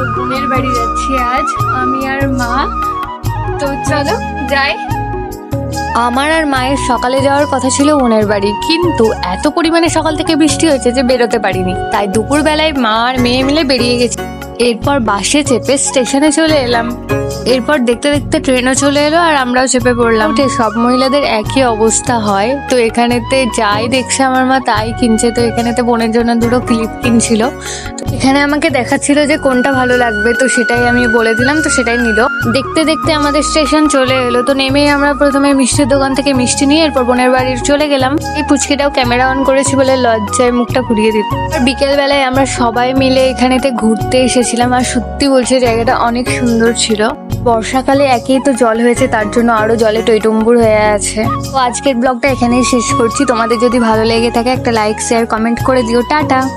তো বোনের বাড়ি যাচ্ছি আজ আমি আর মা। তো চলো যাই। আমার আর মায়ের সকালে যাওয়ার কথা ছিল বোনের বাড়ি, কিন্তু এত পরিমাণে সকাল থেকে বৃষ্টি হয়েছে যে বেরোতে পারিনি, তাই দুপুরবেলায় মা আর মেয়ে মিলে বেরিয়ে গেছি। এরপর বাসে চেপে স্টেশনে চলে এলাম। এরপর দেখতে দেখতে ট্রেনও চলে এলো আর আমরাও চেপে পড়লাম। সব মহিলাদের একই অবস্থা হয়, তো এখানেতে যাই দেখছে আমার মা তাই কিনছে। তো এখানেতে বোনের জন্য দুটো ক্লিপ কিনছিল। তো এখানে আমাকে দেখাচ্ছিল যে কোনটা ভালো লাগবে, তো সেটাই আমি বলে দিলাম, তো সেটাই নিল। দেখতে দেখতে আমাদের স্টেশন চলে এলো। তো নেমেই আমরা প্রথমে মিষ্টির দোকান থেকে মিষ্টি নিয়ে এরপর বোনের বাড়ির চলে গেলাম। এই পুচকিটাও ক্যামেরা অন করেছি বলে লজ্জায় মুখটা ঘুরিয়ে দিত। আর বিকেল বেলায় আমরা সবাই মিলে এখানেতে ঘুরতে এসেছিলাম, আর সত্যি বলছি জায়গাটা অনেক সুন্দর ছিল। বর্ষাকালে একেই তো জল হয়েছে, তার জন্য আরো জলে টইটুম্বুর হয়ে আছে। তো আজকের ব্লগটা এখানেই শেষ করছি। তোমাদের যদি ভালো লেগে থাকে একটা লাইক শেয়ার কমেন্ট করে দিও। টাটা।